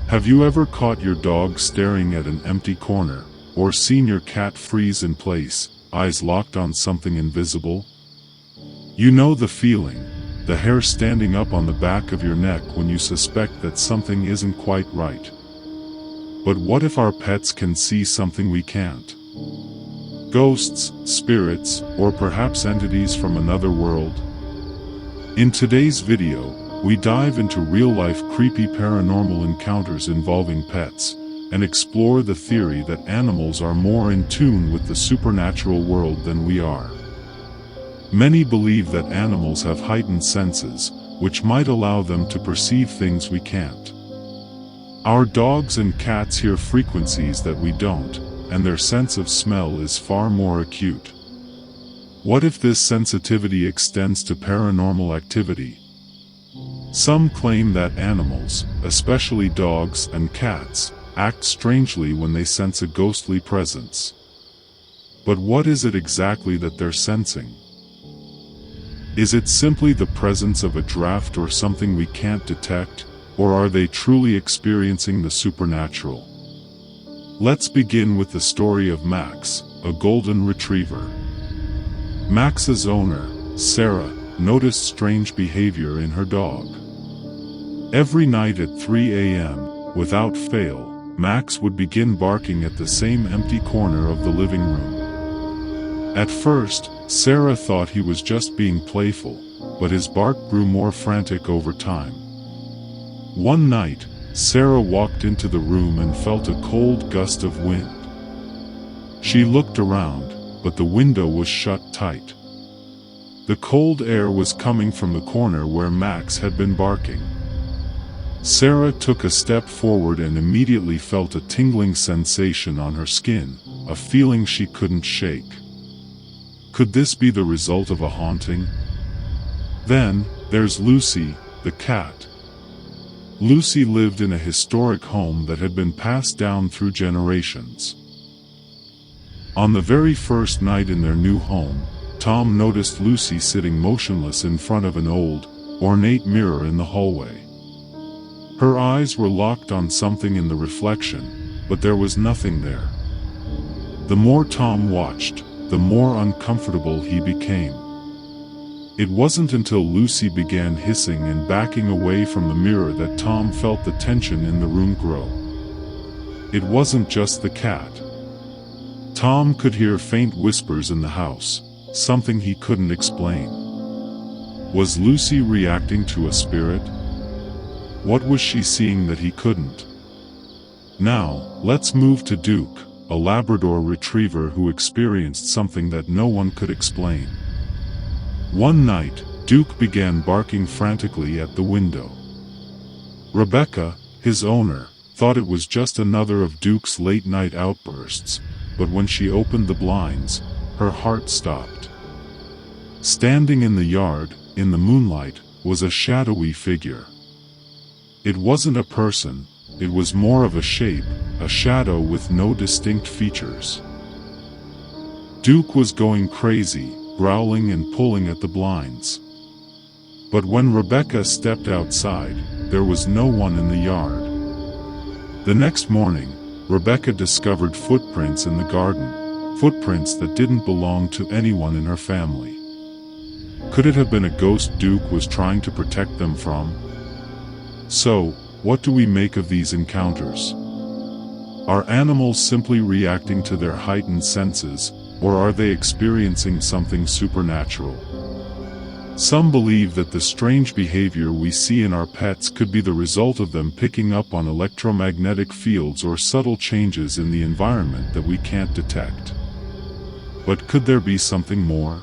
Have you ever caught your dog staring at an empty corner, or seen your cat freeze in place, eyes locked on something invisible? You know the feeling, the hair standing up on the back of your neck when you suspect that something isn't quite right. But what if our pets can see something we can't? Ghosts, spirits, or perhaps entities from another world? In today's video, we dive into real-life creepy paranormal encounters involving pets, and explore the theory that animals are more in tune with the supernatural world than we are. Many believe that animals have heightened senses, which might allow them to perceive things we can't. Our dogs and cats hear frequencies that we don't, and their sense of smell is far more acute. What if this sensitivity extends to paranormal activity? Some claim that animals, especially dogs and cats, act strangely when they sense a ghostly presence. But what is it exactly that they're sensing? Is it simply the presence of a draft or something we can't detect, or are they truly experiencing the supernatural? Let's begin with the story of Max, a golden retriever. Max's owner, Sarah, noticed strange behavior in her dog. Every night at 3 a.m., without fail, Max would begin barking at the same empty corner of the living room. At first, Sarah thought he was just being playful, but his bark grew more frantic over time. One night, Sarah walked into the room and felt a cold gust of wind. She looked around, but the window was shut tight. The cold air was coming from the corner where Max had been barking. Sarah took a step forward and immediately felt a tingling sensation on her skin, a feeling she couldn't shake. Could this be the result of a haunting? Then, there's Lucy, the cat. Lucy lived in a historic home that had been passed down through generations. On the very first night in their new home, Tom noticed Lucy sitting motionless in front of an old, ornate mirror in the hallway. Her eyes were locked on something in the reflection, but there was nothing there. The more Tom watched, the more uncomfortable he became. It wasn't until Lucy began hissing and backing away from the mirror that Tom felt the tension in the room grow. It wasn't just the cat. Tom could hear faint whispers in the house, something he couldn't explain. Was Lucy reacting to a spirit? What was she seeing that he couldn't? Now, let's move to Duke, a Labrador retriever who experienced something that no one could explain. One night, Duke began barking frantically at the window. Rebecca, his owner, thought it was just another of Duke's late-night outbursts, but when she opened the blinds, her heart stopped. Standing in the yard, in the moonlight, was a shadowy figure. It wasn't a person, it was more of a shape, a shadow with no distinct features. Duke was going crazy, growling and pulling at the blinds. But when Rebecca stepped outside, there was no one in the yard. The next morning, Rebecca discovered footprints in the garden, footprints that didn't belong to anyone in her family. Could it have been a ghost Duke was trying to protect them from? So, what do we make of these encounters? Are animals simply reacting to their heightened senses, or are they experiencing something supernatural? Some believe that the strange behavior we see in our pets could be the result of them picking up on electromagnetic fields or subtle changes in the environment that we can't detect. But could there be something more?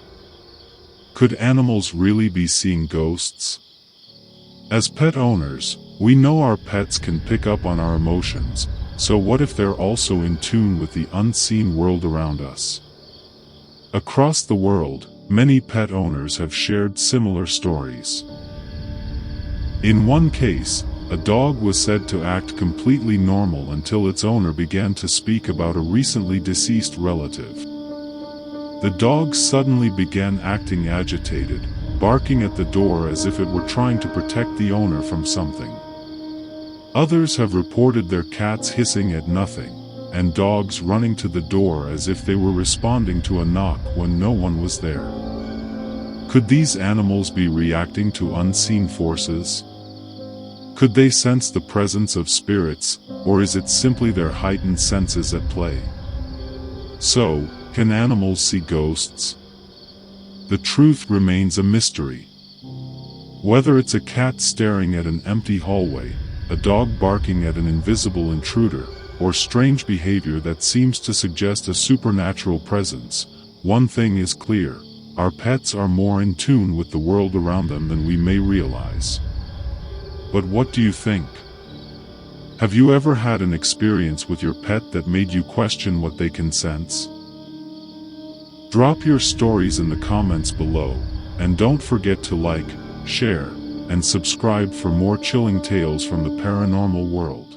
Could animals really be seeing ghosts? As pet owners, we know our pets can pick up on our emotions, so what if they're also in tune with the unseen world around us? Across the world, many pet owners have shared similar stories. In one case, a dog was said to act completely normal until its owner began to speak about a recently deceased relative. The dog suddenly began acting agitated, barking at the door as if it were trying to protect the owner from something. Others have reported their cats hissing at nothing, and dogs running to the door as if they were responding to a knock when no one was there. Could these animals be reacting to unseen forces? Could they sense the presence of spirits, or is it simply their heightened senses at play? So, can animals see ghosts? The truth remains a mystery. Whether it's a cat staring at an empty hallway, a dog barking at an invisible intruder, or strange behavior that seems to suggest a supernatural presence, one thing is clear: our pets are more in tune with the world around them than we may realize. But what do you think? Have you ever had an experience with your pet that made you question what they can sense? Drop your stories in the comments below, and don't forget to like, share, and subscribe for more chilling tales from the paranormal world.